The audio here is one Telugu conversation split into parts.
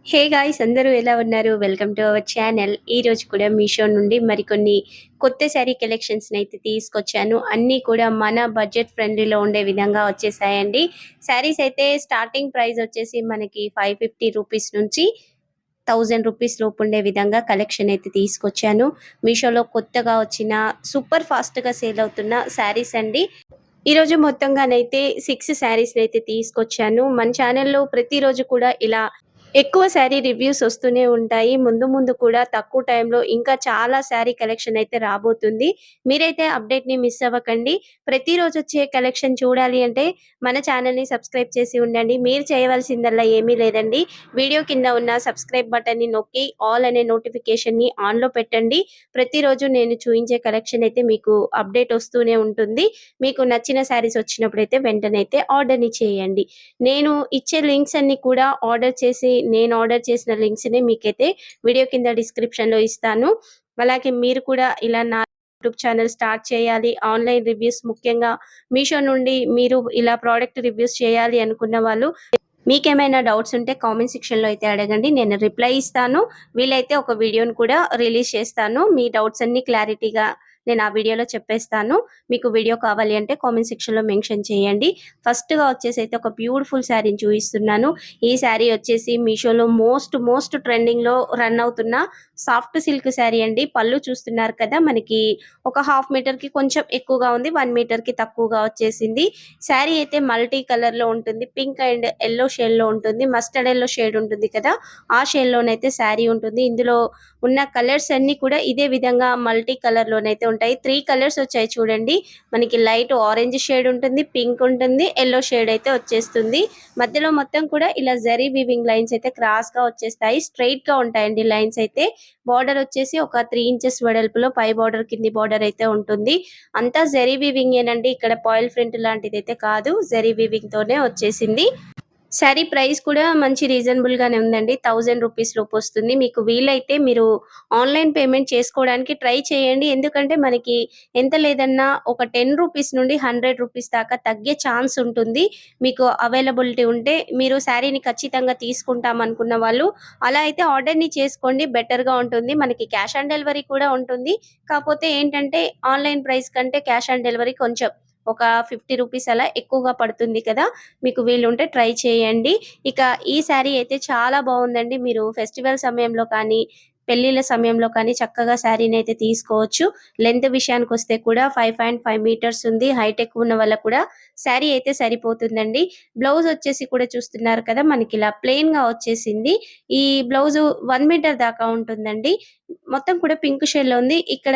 హే గాయ్స్ అందరూ ఎలా ఉన్నారు? Welcome to our channel. ఈరోజు కూడా మీషో నుండి మరికొన్ని కొత్త శారీ కలెక్షన్స్‌ని అయితే తీసుకొచ్చాను. అన్నీ కూడా మన బడ్జెట్ ఫ్రెండ్లీలో ఉండే విధంగా వచ్చేసాయండి. శారీస్ అయితే స్టార్టింగ్ ప్రైస్ వచ్చేసి మనకి 550 రూపీస్ నుంచి 1000 రూపీస్ లోపు ఉండే విధంగా కలెక్షన్ అయితే తీసుకొచ్చాను. మీషోలో కొత్తగా వచ్చిన సూపర్ ఫాస్ట్‌గా సేల్ అవుతున్న శారీస్ అండి. ఈరోజు మొత్తంగానైతే 6 శారీస్‌నైతే తీసుకొచ్చాను. మన ఛానెల్‌లో ప్రతిరోజు కూడా ఇలా ఎక్కువ శారీ రివ్యూస్ వస్తూనే ఉంటాయి. ముందు ముందు కూడా తక్కువ టైంలో ఇంకా చాలా శారీ కలెక్షన్ అయితే రాబోతుంది. మీరైతే అప్డేట్‌ని మిస్ అవ్వకండి. ప్రతిరోజు వచ్చే కలెక్షన్ చూడాలి అంటే మన ఛానెల్‌ని సబ్స్క్రైబ్ చేసి ఉండండి. మీరు చేయవలసిందల్లా ఏమీ లేదండి. వీడియో కింద ఉన్న సబ్స్క్రైబ్ బటన్‌ని నొక్కి ఆల్ అనే నోటిఫికేషన్‌ని ఆన్‌లో పెట్టండి. ప్రతిరోజు నేను చూయించే కలెక్షన్ అయితే మీకు అప్డేట్ వస్తూనే ఉంటుంది. మీకు నచ్చిన శారీస్ వచ్చినప్పుడైతే వెంటనే అయితే ఆర్డర్‌ని చేయండి. నేను ఇచ్చే లింక్స్ అన్నీ కూడా నేను ఆర్డర్ చేసిన లింక్స్‌ని మీకైతే వీడియో కింద డిస్క్రిప్షన్‌లో ఇస్తాను. అలాగే మీరు కూడా ఇలా నా యూట్యూబ్ ఛానల్ స్టార్ట్ చేయాలి. ఆన్‌లైన్ రివ్యూస్ ముఖ్యంగా మీషో నుండి మీరు ఇలా ప్రొడక్ట్ రివ్యూస్ చేయాలి అనుకున్న వాళ్ళు మీకేమైనా డౌట్స్ ఉంటే కామెంట్ సెక్షన్‌లో అయితే అడగండి. నేను రిప్లై ఇస్తాను. వీలైతే ఒక వీడియోని కూడా రిలీజ్ చేస్తాను. మీ డౌట్స్ అన్నీ క్లారిటీగా నేను ఆ వీడియోలో చెప్పేస్తాను. మీకు వీడియో కావాలి అంటే కామెంట్ సెక్షన్‌లో మెన్షన్ చేయండి. ఫస్ట్‌గా వచ్చేసి అయితే ఒక బ్యూటిఫుల్ శారీని చూపిస్తున్నాను. ఈ శారీ వచ్చేసి మీషోలో మోస్ట్ ట్రెండింగ్‌లో రన్ అవుతున్న సాఫ్ట్ సిల్క్ శారీ అండి. పళ్ళు చూస్తున్నారు కదా! మనకి ఒక హాఫ్ మీటర్‌కి కొంచెం ఎక్కువగా ఉంది. 1 మీటర్‌కి తక్కువగా వచ్చేసింది. శారీ అయితే మల్టీ కలర్‌లో ఉంటుంది. పింక్ అండ్ యెల్లో షేడ్‌లో ఉంటుంది. మస్టర్డ్ యెల్లో షేడ్ ఉంటుంది కదా! ఆ షేడ్‌లోనైతే శారీ ఉంటుంది. ఇందులో ఉన్న కలర్స్ అన్నీ కూడా ఇదే విధంగా మల్టీ కలర్‌లోనైతే ఉంటాయి. 3 కలర్స్ వచ్చాయి చూడండి. మనకి లైట్ ఆరెంజ్ షేడ్ ఉంటుంది, పింక్ ఉంటుంది, యెల్లో షేడ్ అయితే వచ్చేస్తుంది. మధ్యలో మొత్తం కూడా ఇలా జరీ వీవింగ్ లైన్స్ అయితే క్రాస్‌గా వచ్చేస్తాయి. స్ట్రెయిట్‌గా ఉంటాయండి లైన్స్ అయితే. బోర్డర్ వచ్చేసి ఒక 3 ఇంచెస్ వెడల్పులో పై బోర్డర్, కింది బోర్డర్ అయితే ఉంటుంది. అంతా జరీ వీవింగేనండి. ఇక్కడ పాయిల్ ప్రింట్ లాంటిదైతే కాదు. జరీ వీవింగ్‌తోనే వచ్చేసింది. శారీ ప్రైస్ కూడా మంచి రీజనబుల్‌గానే ఉందండి. 1000 రూపీస్ లోపొస్తుంది. మీకు వీలైతే మీరు ఆన్‌లైన్ పేమెంట్ చేసుకోవడానికి ట్రై చేయండి. ఎందుకంటే మనకి ఎంత లేదన్నా ఒక 10 రూపీస్ నుండి 100 రూపీస్ దాకా తగ్గే ఛాన్స్ ఉంటుంది. మీకు అవైలబిలిటీ ఉంటే మీరు శారీని ఖచ్చితంగా తీసుకుంటామనుకున్న వాళ్ళు అలా అయితే ఆర్డర్‌ని చేసుకోండి. బెటర్‌గా ఉంటుంది. మనకి క్యాష్ ఆన్ డెలివరీ కూడా ఉంటుంది. కాపోతే ఏంటంటే ఆన్‌లైన్ ప్రైస్ కంటే క్యాష్ ఆన్ డెలివరీ కొంచెం ఒక 50 రూపీస్ అలా ఎక్కువగా పడుతుంది కదా! మీకు వీలుంటే ట్రై చేయండి. ఇక ఈ శారీ అయితే చాలా బావుందండి. మీరు ఫెస్టివల్ సమయంలో కానీ, పెళ్ళిళ్ళ సమయంలో కానీ చక్కగా శారీనైతే తీసుకోవచ్చు. లెంత్ విషయానికొస్తే కూడా 5.5 మీటర్స్ ఉంది. హైట్ ఎక్కువున్న వాళ్ళకి కూడా శారీ అయితే సరిపోతుందండి. బ్లౌజ్ వచ్చేసి కూడా చూస్తున్నారు కదా! మనకిలా ప్లెయిన్‌గా వచ్చేసింది. ఈ బ్లౌజు 1 మీటర్ దాకా ఉంటుందండి. మొత్తం కూడా పింక్ షేడ్‌లో ఉంది. ఇక్కడ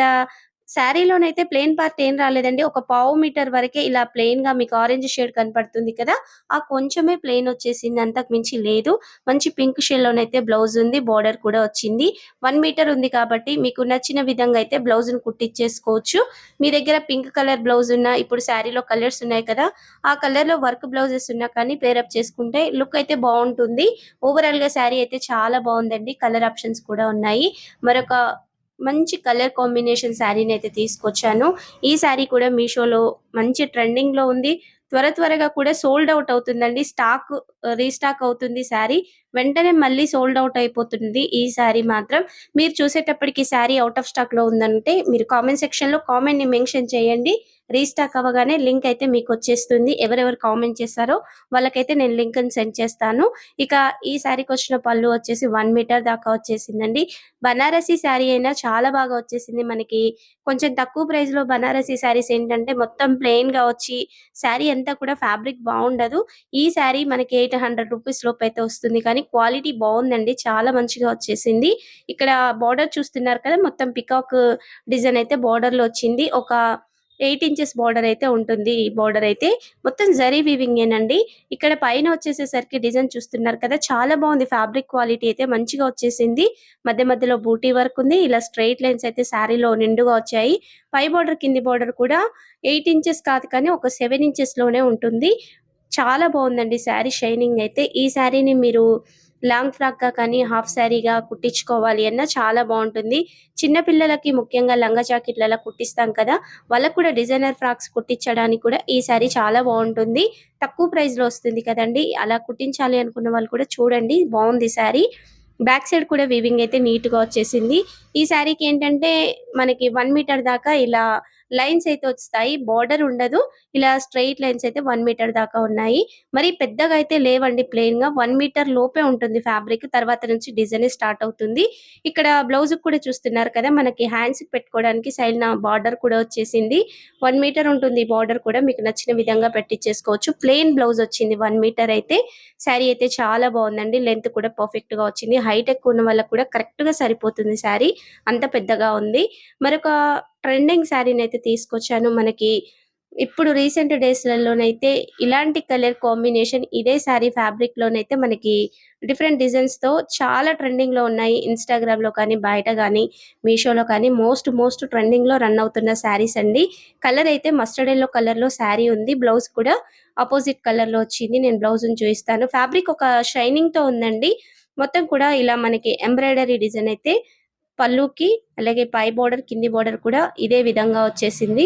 శారీలోనైతే ప్లెయిన్ పార్ట్ ఏం రాలేదండి. ఒక పావు మీటర్ వరకే ఇలా ప్లెయిన్‌గా మీకు ఆరెంజ్ షేడ్ కనపడుతుంది కదా! ఆ కొంచెమే ప్లెయిన్ వచ్చేసింది. అంతకు మించి లేదు. మంచి పింక్ షేడ్‌లోనైతే బ్లౌజ్ ఉంది. బోర్డర్ కూడా వచ్చింది. 1 మీటర్ ఉంది కాబట్టి మీకు నచ్చిన విధంగా అయితే బ్లౌజ్‌ని కుట్టిచ్చేసుకోవచ్చు. మీ దగ్గర పింక్ కలర్ బ్లౌజ్ ఉన్నా, ఇప్పుడు శారీలో కలర్స్ ఉన్నాయి కదా! ఆ కలర్‌లో వర్క్ బ్లౌజెస్ ఉన్నా కానీ పేరప్ చేసుకుంటే లుక్ అయితే బావుంటుంది. ఓవరాల్‌గా శారీ అయితే చాలా బావుందండి. కలర్ ఆప్షన్స్ కూడా ఉన్నాయి. మరొక మంచి కలర్ కాంబినేషన్ శారీనైతే తీసుకొచ్చాను. ఈ శారీ కూడా మీషోలో మంచి ట్రెండింగ్‌లో ఉంది. త్వరగా కూడా సోల్డ్ ఔట్ అవుతుందండి. రీస్టాక్ అవుతుంది శారీ. వెంటనే మళ్ళీ సోల్డ్ ఔట్ అయిపోతుంది ఈ శారీ మాత్రం. మీరు చూసేటప్పటికి శారీ ఔట్ ఆఫ్ స్టాక్‌లో ఉందంటే మీరు కామెంట్ సెక్షన్‌లో కామెంట్‌ని మెన్షన్ చేయండి. రీస్టాక్ అవ్వగానే లింక్ అయితే మీకొచ్చేస్తుంది. ఎవరెవరు కామెంట్ చేశారో వాళ్ళకైతే నేను లింక్‌ని సెండ్ చేస్తాను. ఇక ఈ శారీకొచ్చిన పళ్ళు వచ్చేసి 1 మీటర్ దాకా వచ్చేసిందండి. బనారసి శారీ అయినా చాలా బాగా వచ్చేసింది. మనకి కొంచెం తక్కువ ప్రైస్‌లో బనారసి శారీస్ ఏంటంటే మొత్తం ప్లెయిన్‌గా వచ్చి శారీ అంతా కూడా ఫ్యాబ్రిక్ బావుండదు. ఈ శారీ మనకి 800 రూపీస్ లోపైతే వస్తుంది. కానీ క్వాలిటీ బావుందండి. చాలా మంచిగా వచ్చేసింది. ఇక్కడ బోర్డర్ చూస్తున్నారు కదా! మొత్తం పికాక్ డిజైన్ అయితే బోర్డర్‌లో వచ్చింది. ఒక 8 ఇంచెస్ బోర్డర్ అయితే ఉంటుంది. ఈ బోర్డర్ అయితే మొత్తం జరీ వీవింగేనండి. ఇక్కడ పైన వచ్చేసేసరికి డిజైన్ చూస్తున్నారు కదా! చాలా బావుంది. ఫ్యాబ్రిక్ క్వాలిటీ అయితే మంచిగా వచ్చేసింది. మధ్యలో బూటీ వర్క్ ఉంది. ఇలా స్ట్రెయిట్ లైన్స్ అయితే శారీలో నిండుగా వచ్చాయి. పై బోర్డర్, కింది బోర్డర్ కూడా 8 ఇంచెస్ కాదు కానీ ఒక 7 ఇంచెస్‌లోనే ఉంటుంది. చాలా బావుందండి శారీ షైనింగ్ అయితే. ఈ శారీని మీరు లాంగ్ ఫ్రాక్‌గా కానీ, హాఫ్ శారీగా కుట్టించుకోవాలి అన్నా చాలా బావుంటుంది. చిన్న పిల్లలకి ముఖ్యంగా లంగా జాకెట్‌లలా కుట్టిస్తాం కదా! వాళ్ళకి కూడా డిజైనర్ ఫ్రాక్స్ కుట్టించడానికి కూడా ఈ శారీ చాలా బావుంటుంది. తక్కువ ప్రైస్‌లో వస్తుంది కదండీ! అలా కుట్టించాలి అనుకున్న వాళ్ళు కూడా చూడండి బావుంది శారీ. బ్యాక్ సైడ్ కూడా వీవింగ్ అయితే నీట్‌గా వచ్చేసింది. ఈ శారీకి ఏంటంటే మనకి 1 మీటర్ దాకా ఇలా లైన్స్ అయితే వస్తాయి. బోర్డర్ ఉండదు. ఇలా స్ట్రెయిట్ లైన్స్ అయితే 1 మీటర్ దాకా ఉన్నాయి. మరి పెద్దగా అయితే లేవండి ప్లెయిన్‌గా 1 మీటర్ లోపే ఉంటుంది ఫ్యాబ్రిక్. తర్వాత నుంచి డిజైనే స్టార్ట్ అవుతుంది. ఇక్కడ బ్లౌజ్‌కి కూడా చూస్తున్నారు కదా! మనకి హ్యాండ్స్‌కి పెట్టుకోవడానికి సైడ్‌న బార్డర్ కూడా వచ్చేసింది. 1 మీటర్ ఉంటుంది బార్డర్ కూడా. మీకు నచ్చిన విధంగా పెట్టిచ్చేసుకోవచ్చు. ప్లెయిన్ బ్లౌజ్ వచ్చింది 1 మీటర్ అయితే. శారీ అయితే చాలా బావుందండి. లెంత్ కూడా పర్ఫెక్ట్‌గా వచ్చింది. హైట్ ఎక్కువ ఉన్న వాళ్ళకి కూడా కరెక్ట్‌గా సరిపోతుంది శారీ. అంత పెద్దగా ఉంది. మరొక ట్రెండింగ్ శారీనైతే తీసుకొచ్చాను. మనకి ఇప్పుడు రీసెంట్ డేస్‌లలోనైతే ఇలాంటి కలర్ కాంబినేషన్ ఇదే శారీ ఫ్యాబ్రిక్‌లోనైతే మనకి డిఫరెంట్ డిజైన్స్‌తో చాలా ట్రెండింగ్‌లో ఉన్నాయి. ఇన్‌స్టాగ్రామ్‌లో కానీ, బయట గానీ, మీషోలో కానీ మోస్ట్ ట్రెండింగ్‌లో రన్ అవుతున్న శారీస్ అండి. కలర్ అయితే మస్టర్డ్ యెల్లో కలర్‌లో శారీ ఉంది. బ్లౌజ్ కూడా అపోజిట్ కలర్‌లో వచ్చింది. నేను బ్లౌజ్‌ని చూయిస్తాను. ఫ్యాబ్రిక్ ఒక షైనింగ్‌తో ఉందండి. మొత్తం కూడా ఇలా మనకి ఎంబ్రాయిడరీ డిజైన్ అయితే పళ్ళుకి, అలాగే పై బోర్డర్, కింది బోర్డర్ కూడా ఇదే విధంగా వచ్చేసింది.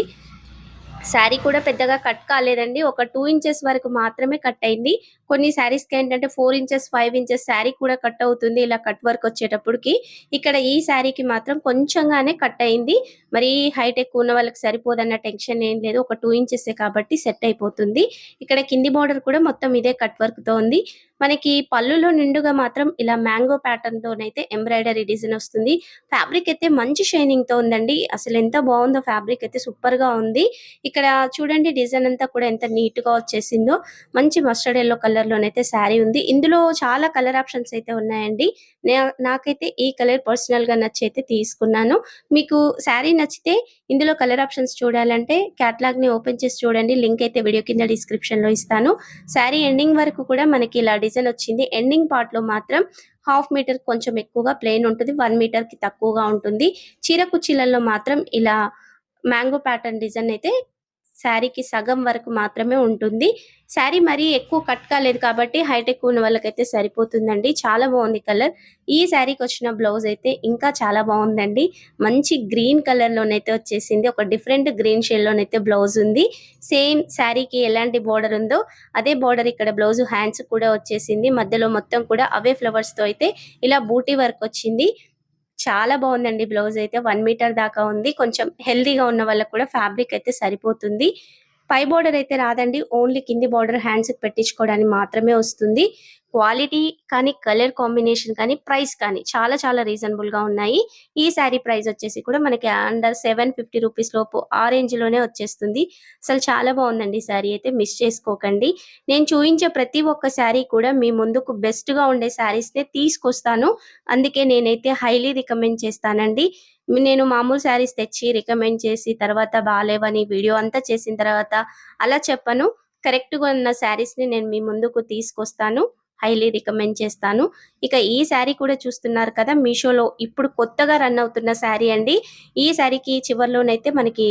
శారీ కూడా పెద్దగా కట్ కాలేదండి. ఒక 2 ఇంచెస్ వరకు మాత్రమే కట్ అయింది. కొన్ని శారీస్‌కి ఏంటంటే 4 ఇంచెస్, 5 ఇంచెస్ శారీ కూడా కట్ అవుతుంది. ఇలా కట్ వర్క్ వచ్చేటప్పటికి. ఇక్కడ ఈ శారీకి మాత్రం కొంచెంగానే కట్ అయింది. మరి హైట్ ఎక్కువ ఉన్న వాళ్ళకి సరిపోదన్న టెన్షన్ ఏం లేదు. ఒక 2 ఇంచెసే కాబట్టి సెట్ అయిపోతుంది. ఇక్కడ కింది బోర్డర్ కూడా మొత్తం ఇదే కట్ వర్క్‌తో ఉంది. మనకి పళ్ళులో నిండుగా మాత్రం ఇలా మ్యాంగో ప్యాటర్న్‌తోనైతే ఎంబ్రాయిడరీ డిజైన్ వస్తుంది. ఫ్యాబ్రిక్ అయితే మంచి షైనింగ్‌తో ఉందండి. అసలు ఎంత బావుందో ఫ్యాబ్రిక్ అయితే సూపర్‌గా ఉంది. ఇక్కడ చూడండి డిజైన్ అంతా కూడా ఎంత నీట్‌గా వచ్చేసిందో. మంచి మస్టర్డ్ యెల్లో కలర్‌లోనైతే శారీ ఉంది. ఇందులో చాలా కలర్ ఆప్షన్స్ అయితే ఉన్నాయండి. నాకైతే ఈ కలర్ పర్సనల్‌గా నచ్చి అయితే తీసుకున్నాను. మీకు శారీ నచ్చితే ఇందులో కలర్ ఆప్షన్స్ చూడాలంటే క్యాటలాగ్‌ని ఓపెన్ చేసి చూడండి. లింక్ అయితే వీడియో కింద డిస్క్రిప్షన్‌లో ఇస్తాను. శారీ ఎండింగ్ వరకు కూడా మనకి ఇలా డిజైన్ వచ్చింది. ఎండింగ్ పార్ట్‌లో మాత్రం హాఫ్ మీటర్ కొంచెం ఎక్కువగా ప్లెయిన్ ఉంటుంది. 1 మీటర్‌కి తక్కువగా ఉంటుంది. చీర కుచ్చిళ్ళల్లో మాత్రం ఇలా మ్యాంగో ప్యాటర్న్ డిజైన్ అయితే శారీకి సగం వరకు మాత్రమే ఉంటుంది. శారీ మరీ ఎక్కువ కట్ కాలేదు కాబట్టి హైట్ ఎక్కువ ఉన్న వాళ్ళకైతే సరిపోతుందండి. చాలా బాగుంది కలర్. ఈ శారీకొచ్చిన బ్లౌజ్ అయితే ఇంకా చాలా బాగుందండి. మంచి గ్రీన్ కలర్‌లోనైతే వచ్చేసింది. ఒక డిఫరెంట్ గ్రీన్ షేడ్‌లోనైతే బ్లౌజ్ ఉంది. సేమ్ శారీకి ఎలాంటి బోర్డర్ ఉందో అదే బోర్డర్ ఇక్కడ బ్లౌజ్ హ్యాండ్స్ కూడా వచ్చేసింది. మధ్యలో మొత్తం కూడా అవే ఫ్లవర్స్‌తో అయితే ఇలా బూటీ వర్క్ వచ్చింది. చాలా బావుందండి బ్లౌజయితే. 1 మీటర్ దాకా ఉంది. కొంచెం హెల్తీగా ఉన్న వాళ్ళకి కూడా ఫ్యాబ్రిక్ అయితే సరిపోతుంది. పై బోర్డర్ అయితే రాదండి. ఓన్లీ కింది బోర్డర్ హ్యాండ్స్‌కి పెట్టించుకోవడానికి మాత్రమే వస్తుంది. క్వాలిటీ కానీ, కలర్ కాంబినేషన్ కానీ, ప్రైస్ కానీ చాలా రీజనబుల్‌గా ఉన్నాయి. ఈ శారీ ప్రైస్ వచ్చేసి కూడా మనకి అండర్ 750 రూపీస్ లోపు ఆ రేంజ్‌లోనే వచ్చేస్తుంది. అసలు చాలా బావుందండి శారీ అయితే మిస్ చేసుకోకండి. నేను చూయించే ప్రతి ఒక్క శారీ కూడా మీ ముందుకు బెస్ట్‌గా ఉండే శారీస్‌నే తీసుకొస్తాను. అందుకే నేనైతే హైలీ రికమెండ్ చేస్తానండి. నేను మామూలు శారీస్ తెచ్చి రికమెండ్ చేసి తర్వాత బాలేవని వీడియో అంతా చేసిన తర్వాత అలా చెప్పను. కరెక్ట్‌గా ఉన్న శారీస్‌ని నేను మీ ముందుకు తీసుకొస్తాను. హైలీ రికమెండ్ చేస్తాను. ఇక ఈ శారీ కూడా చూస్తున్నారు కదా! మీషోలో ఇప్పుడు కొత్తగా రన్ అవుతున్న శారీ అండి. ఈ శారీకి చివర్లోనైతే మనకి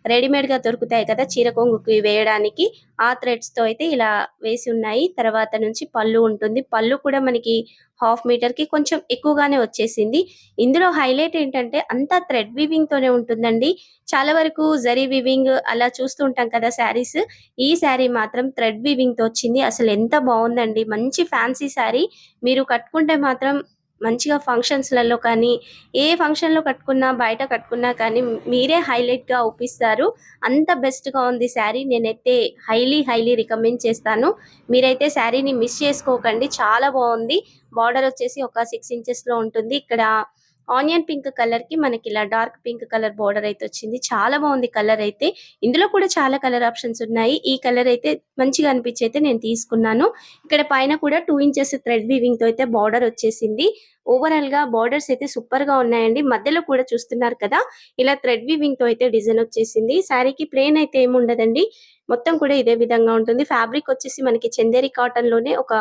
రెడీమేడ్‌గా దొరుకుతాయి కదా! చీర కొంగుకి వేయడానికి. ఆ థ్రెడ్స్‌తో అయితే ఇలా వేసి ఉన్నాయి. తర్వాత నుంచి పళ్ళు ఉంటుంది. పళ్ళు కూడా మనకి హాఫ్ మీటర్‌కి కొంచెం ఎక్కువగానే వచ్చేసింది. ఇందులో హైలైట్ ఏంటంటే అంతా థ్రెడ్ వీవింగ్‌తోనే ఉంటుందండి. చాలా వరకు జరీ వీవింగ్ అలా చూస్తూ ఉంటాం కదా శారీస్. ఈ శారీ మాత్రం థ్రెడ్ వీవింగ్‌తో వచ్చింది. అసలు ఎంత బావుందండి. మంచి ఫ్యాన్సీ శారీ. మీరు కట్టుకుంటే మాత్రం మంచిగా ఫంక్షన్స్‌లలో కానీ, ఏ ఫంక్షన్‌లో కట్టుకున్నా, బయట కట్టుకున్నా కానీ మీరే హైలైట్‌గా అవుపిస్తారు. అంత బెస్ట్‌గా ఉంది శారీ. నేనైతే హైలీ రికమెండ్ చేస్తాను. మీరైతే శారీని మిస్ చేసుకోకండి. చాలా బావుంది. బార్డర్ వచ్చేసి ఒక 6 ఇంచెస్‌లో ఉంటుంది. ఇక్కడ ఆనియన్ పింక్ కలర్‌కి మనకిలా డార్క్ పింక్ కలర్ బోర్డర్ అయితే వచ్చింది. చాలా బావుంది కలర్ అయితే. ఇందులో కూడా చాలా కలర్ ఆప్షన్స్ ఉన్నాయి. ఈ కలర్ అయితే మంచిగా అనిపించి అయితే నేను తీసుకున్నాను. ఇక్కడ పైన కూడా 2 ఇంచెస్ థ్రెడ్ వీవింగ్‌తో అయితే బోర్డర్ వచ్చేసింది. ఓవరాల్‌గా బోర్డర్స్ అయితే సూపర్‌గా ఉన్నాయండి. మధ్యలో కూడా చూస్తున్నారు కదా! ఇలా థ్రెడ్ వీవింగ్‌తో అయితే డిజైన్ వచ్చేసింది. శారీకి ప్లెయిన్ అయితే ఏముండదండి. మొత్తం కూడా ఇదే విధంగా ఉంటుంది. ఫ్యాబ్రిక్ వచ్చేసి మనకి చందేరి కాటన్‌లోనే ఒక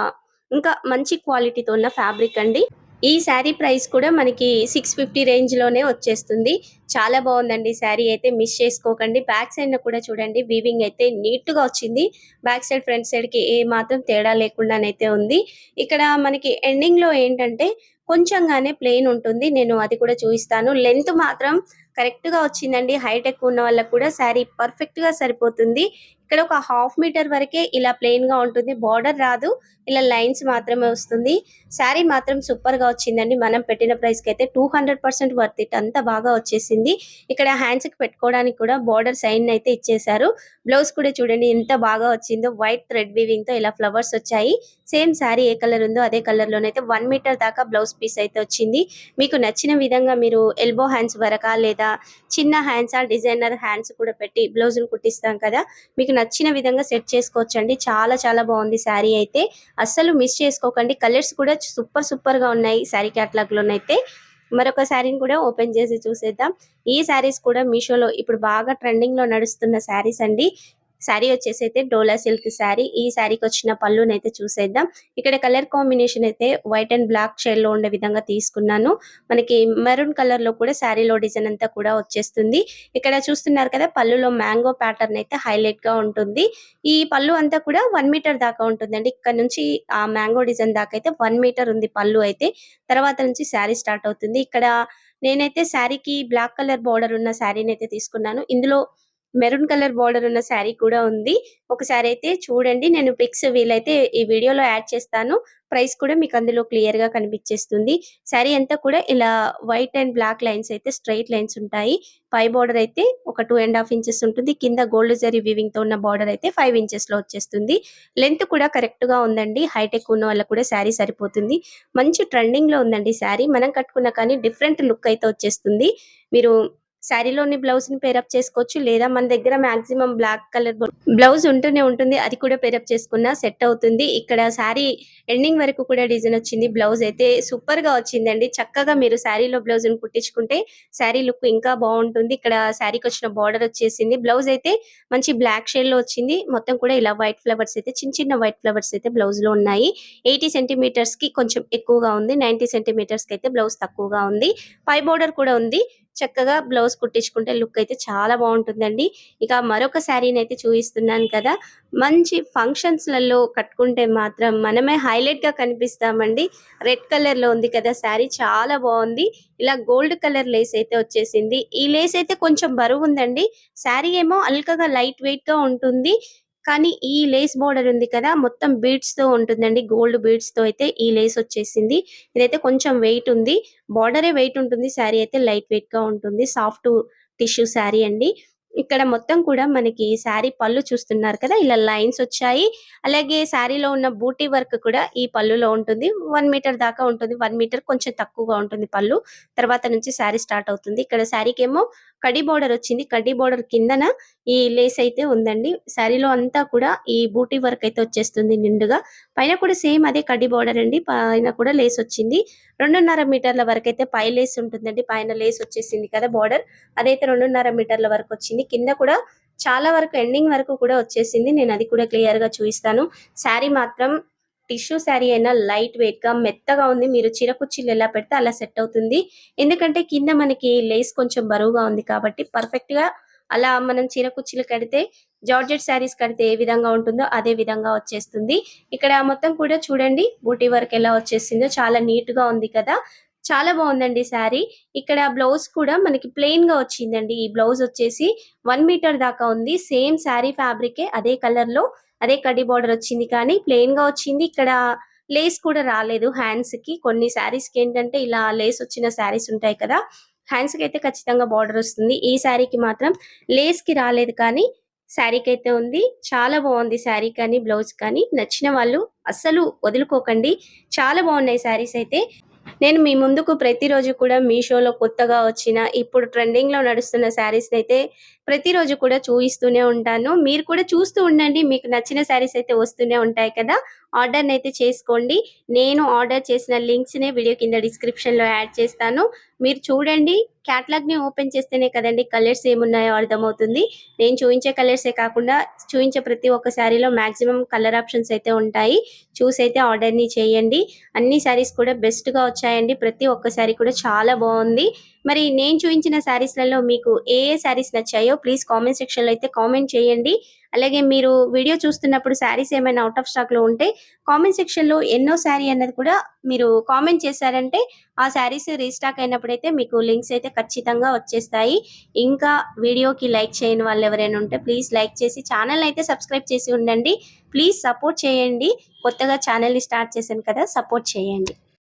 ఇంకా మంచి క్వాలిటీతో ఉన్న ఫ్యాబ్రిక్ అండి. ఈ శారీ ప్రైస్ కూడా మనకి 650 రేంజ్‌లోనే వచ్చేస్తుంది. చాలా బావుందండి శారీ అయితే మిస్ చేసుకోకండి. బ్యాక్ సైడ్‌న కూడా చూడండి వీవింగ్ అయితే నీట్‌గా వచ్చింది. బ్యాక్ సైడ్, ఫ్రంట్ సైడ్‌కి ఏ మాత్రం తేడా లేకుండానైతే ఉంది. ఇక్కడ మనకి ఎండింగ్‌లో ఏంటంటే కొంచెంగానే ప్లెయిన్ ఉంటుంది. నేను అది కూడా చూయిస్తాను. లెంత్ మాత్రం కరెక్ట్‌గా వచ్చిందండి. హైట్ ఎక్కువ ఉన్న వాళ్ళకి కూడా శారీ పర్ఫెక్ట్‌గా సరిపోతుంది. ఇక్కడ ఒక హాఫ్ మీటర్ వరకే ఇలా ప్లెయిన్ గా ఉంటుంది, బార్డర్ రాదు, ఇలా లైన్స్ మాత్రమే వస్తుంది. శారీ మాత్రం సూపర్ గా వచ్చిందండి. మనం పెట్టిన ప్రైస్ కి అయితే 200% వర్త్ ఇట్, అంత బాగా వచ్చేసింది. ఇక్కడ హ్యాండ్స్ కి పెట్టుకోవడానికి కూడా బార్డర్ సైన్ అయితే ఇచ్చేసారు. బ్లౌజ్ కూడా చూడండి ఎంత బాగా వచ్చిందో, వైట్ థ్రెడ్ వీవింగ్ తో ఇలా ఫ్లవర్స్ వచ్చాయి. సేమ్ శారీ ఏ కలర్ ఉందో అదే కలర్ లోనైతే 1 మీటర్ దాకా బ్లౌజ్ పీస్ అయితే వచ్చింది. మీకు నచ్చిన విధంగా మీరు ఎల్బో హ్యాండ్స్ వరకా లేదా చిన్న హ్యాండ్స్ డిజైనర్ హ్యాండ్స్ కూడా పెట్టి బ్లౌజ్ కుట్టిస్తాం కదా, మీకు నచ్చిన విధంగా సెట్ చేసుకోవచ్చండి. చాలా చాలా బాగుంది శారీ అయితే, అస్సలు మిస్ చేసుకోకండి. కలర్స్ కూడా సూపర్ గా ఉన్నాయి శారీ క్యాటలాగ్ లోనైతే. మరొక శారీని కూడా ఓపెన్ చేసి చూసేద్దాం. ఈ శారీస్ కూడా మీషోలో ఇప్పుడు బాగా ట్రెండింగ్ లో నడుస్తున్న శారీస్ అండి. శారీ వచ్చేసి అయితే డోలా సిల్క్ శారీ. ఈ శారీకి వచ్చిన పళ్ళుని అయితే చూసేద్దాం. ఇక్కడ కలర్ కాంబినేషన్ అయితే వైట్ అండ్ బ్లాక్ షేడ్ లో ఉండే విధంగా తీసుకున్నాను. మనకి మెరూన్ కలర్ లో కూడా శారీలో డిజైన్ అంతా కూడా వచ్చేస్తుంది. ఇక్కడ చూస్తున్నారు కదా, పళ్ళులో మ్యాంగో ప్యాటర్న్ అయితే హైలైట్ గా ఉంటుంది. ఈ పళ్ళు అంతా కూడా 1 మీటర్ దాకా ఉంటుందండి. ఇక్కడ నుంచి ఆ మ్యాంగో డిజైన్ దాకా అయితే 1 మీటర్ ఉంది పళ్ళు అయితే. తర్వాత నుంచి శారీ స్టార్ట్ అవుతుంది. ఇక్కడ నేనైతే శారీకి బ్లాక్ కలర్ బార్డర్ ఉన్న శారీని అయితే తీసుకున్నాను. ఇందులో మెరూన్ కలర్ బార్డర్ ఉన్న శారీ కూడా ఉంది. ఒకసారి అయితే చూడండి, నేను పిక్స్ వీలైతే ఈ వీడియోలో యాడ్ చేస్తాను. ప్రైస్ కూడా మీకు అందులో క్లియర్ గా కనిపించేస్తుంది. శారీ అంతా కూడా ఇలా వైట్ అండ్ బ్లాక్ లైన్స్ అయితే స్ట్రైట్ లైన్స్ ఉంటాయి. పై బార్డర్ అయితే ఒక 2.5 ఇంచెస్ ఉంటుంది. కింద గోల్డ్ జరీ వీవింగ్ తో ఉన్న బార్డర్ అయితే 5 ఇంచెస్ లో వచ్చేస్తుంది. లెంత్ కూడా కరెక్ట్ గా ఉందండి. హైట్ ఎక్కువ ఉన్న వాళ్ళకి కూడా శారీ సరిపోతుంది. మంచి ట్రెండింగ్ లో ఉందండి శారీ. మనం కట్టుకున్న కానీ డిఫరెంట్ లుక్ అయితే వచ్చేస్తుంది. మీరు శారీలోని బ్లౌజ్ ని పేరప్ చేసుకోవచ్చు, లేదా మన దగ్గర మాక్సిమం బ్లాక్ కలర్ బ్లౌజ్ ఉంటూనే ఉంటుంది, అది కూడా పేరప్ చేసుకున్నా సెట్ అవుతుంది. ఇక్కడ శారీ ఎండింగ్ వరకు కూడా డిజైన్ వచ్చింది. బ్లౌజ్ అయితే సూపర్ గా వచ్చిందండి. చక్కగా మీరు శారీలో బ్లౌజ్ ని కుట్టించుకుంటే శారీ లుక్ ఇంకా బాగుంటుంది. ఇక్కడ శారీకి వచ్చిన బార్డర్ వచ్చేసింది. బ్లౌజ్ అయితే మంచి బ్లాక్ షేడ్ లో వచ్చింది. మొత్తం కూడా ఇలా వైట్ ఫ్లవర్స్ అయితే చిన్న చిన్న వైట్ ఫ్లవర్స్ అయితే బ్లౌజ్ లో ఉన్నాయి. 80 సెంటీమీటర్స్ కి కొంచెం ఎక్కువగా ఉంది, 90 సెంటీమీటర్స్ కి అయితే బ్లౌజ్ తక్కువగా ఉంది. పై బార్డర్ కూడా ఉంది. చక్కగా బ్లౌజ్ కుట్టించుకుంటే లుక్ అయితే చాలా బాగుంటుందండి. ఇక మరొక శారీని అయితే చూపిస్తున్నాను కదా, మంచి ఫంక్షన్స్ లలో కట్టుకుంటే మాత్రం మనమే హైలైట్ గా కనిపిస్తామండి. రెడ్ కలర్ లో ఉంది కదా శారీ, చాలా బాగుంది. ఇలా గోల్డ్ కలర్ లేస్ అయితే వచ్చేసింది. ఈ లేస్ అయితే కొంచెం బరువు ఉందండి. శారీ ఏమో అల్కగా లైట్ వెయిట్ గా ఉంటుంది. కానీ ఈ లేస్ బోర్డర్ ఉంది కదా, మొత్తం బీడ్స్ తో ఉంటుందండి. గోల్డ్ బీడ్స్ తో అయితే ఈ లేస్ వచ్చేసింది. ఇదైతే కొంచెం వెయిట్ ఉంది. బార్డరే వెయిట్ ఉంటుంది. శారీ అయితే లైట్ వెయిట్ గా ఉంటుంది. సాఫ్ట్ టిష్యూ శారీ అండి. ఇక్కడ మొత్తం కూడా మనకి శారీ పళ్ళు చూస్తున్నారు కదా, ఇలా లైన్స్ వచ్చాయి. అలాగే శారీలో ఉన్న బూటీ వర్క్ కూడా ఈ పళ్ళులో ఉంటుంది. 1 మీటర్ దాకా ఉంటుంది. 1 మీటర్ కొంచెం తక్కువగా ఉంటుంది పళ్ళు. తర్వాత నుంచి శారీ స్టార్ట్ అవుతుంది. ఇక్కడ శారీకి ఏమో కడి బోర్డర్ వచ్చింది. కడి బోర్డర్ కిందన ఈ లేస్ అయితే ఉందండి. శారీలో అంతా కూడా ఈ బూటీ వర్క్ అయితే వచ్చేస్తుంది నిండుగా. పైన కూడా సేమ్ అదే కడ్డీ బోర్డర్ అండి. పైన కూడా లేస్ వచ్చింది. 2.5 మీటర్ల వరకు అయితే పై లేస్ ఉంటుందండి. పైన లేస్ వచ్చేసింది కదా బోర్డర్, అదైతే 2.5 మీటర్ల వరకు వచ్చింది. కింద కూడా చాలా వరకు ఎండింగ్ వరకు కూడా వచ్చేసింది. నేను అది కూడా క్లియర్ గా చూపిస్తాను. శారీ మాత్రం టిష్యూ శారీ అయినా లైట్ వెయిట్ గా మెత్తగా ఉంది. మీరు చీర కుర్చీలు ఎలా పెడితే అలా సెట్ అవుతుంది. ఎందుకంటే కింద మనకి లేస్ కొంచెం బరువుగా ఉంది కాబట్టి పర్ఫెక్ట్ గా అలా మనం చీర కుర్చీలు కడితే, జార్జెట్ శారీస్ కడితే ఏ విధంగా ఉంటుందో అదే విధంగా వచ్చేస్తుంది. ఇక్కడ మొత్తం కూడా చూడండి బూటీ వర్క్ ఎలా వచ్చేసిందో, చాలా నీట్ గా ఉంది కదా, చాలా బాగుందండి శారీ. ఇక్కడ బ్లౌజ్ కూడా మనకి ప్లెయిన్ గా వచ్చిందండి. ఈ బ్లౌజ్ వచ్చేసి 1 మీటర్ దాకా ఉంది. సేమ్ శారీ ఫ్యాబ్రికే, అదే కలర్ లో అదే కడ్డీ బార్డర్ వచ్చింది, కానీ ప్లెయిన్ గా వచ్చింది. ఇక్కడ లేస్ కూడా రాలేదు హ్యాండ్స్ కి. కొన్ని శారీస్ కి ఏంటంటే ఇలా లేస్ వచ్చిన శారీస్ ఉంటాయి కదా, హ్యాండ్స్ కి అయితే ఖచ్చితంగా బార్డర్ వస్తుంది. ఈ శారీకి మాత్రం లేస్ కి రాలేదు, కానీ శారీకి అయితే ఉంది. చాలా బాగుంది శారీ కానీ బ్లౌజ్ కానీ. నచ్చిన వాళ్ళు అస్సలు వదులుకోకండి. చాలా బాగున్నాయి శారీస్ అయితే. నేను మీ ముందుకు ప్రతిరోజు కూడా మీషోలో కొత్తగా వచ్చిన ఇప్పుడు ట్రెండింగ్ లో నడుస్తున్న శారీస్ అయితే ప్రతిరోజు కూడా చూపిస్తూనే ఉంటాను. మీరు కూడా చూస్తూ ఉండండి. మీకు నచ్చిన శారీస్ అయితే వస్తూనే ఉంటాయి కదా, ఆర్డర్ అయితే చేసుకోండి. నేను ఆర్డర్ చేసిన లింక్స్ ని వీడియో కింద డిస్క్రిప్షన్ లో యాడ్ చేస్తాను. మీరు చూడండి. క్యాటలాగ్ ని ఓపెన్ చేస్తేనే కదండి కలర్స్ ఏమున్నాయో అర్థమవుతుంది. నేను చూపించే కలర్సే కాకుండా చూపించే ప్రతి ఒక్క శారీలో మాక్సిమం కలర్ ఆప్షన్స్ అయితే ఉంటాయి. చూసి అయితే ఆర్డర్ ని చేయండి. అన్ని శారీస్ కూడా బెస్ట్ గా వచ్చాయండి. ప్రతి ఒక్క శారీ కూడా చాలా బాగుంది. మరి నేను చూపించిన శారీస్లలో మీకు ఏ ఏ శారీస్ నచ్చాయో ప్లీజ్ కామెంట్ సెక్షన్ లో అయితే కామెంట్ చేయండి. అలాగే మీరు వీడియో చూస్తున్నప్పుడు శారీస్ ఏమైనా అవుట్ ఆఫ్ స్టాక్లో ఉంటే కామెంట్ సెక్షన్లో ఎన్నో శారీ అన్నది కూడా మీరు కామెంట్ చేశారంటే ఆ శారీస్ రీస్టాక్ అయినప్పుడైతే మీకు లింక్స్ అయితే ఖచ్చితంగా వచ్చేస్తాయి. ఇంకా వీడియోకి లైక్ చేయని వాళ్ళు ఎవరైనా ఉంటే ప్లీజ్ లైక్ చేసి ఛానల్ అయితే సబ్స్క్రైబ్ చేసి ఉండండి. ప్లీజ్ సపోర్ట్ చేయండి. కొత్తగా ఛానల్ని స్టార్ట్ చేశాను కదా, సపోర్ట్ చేయండి.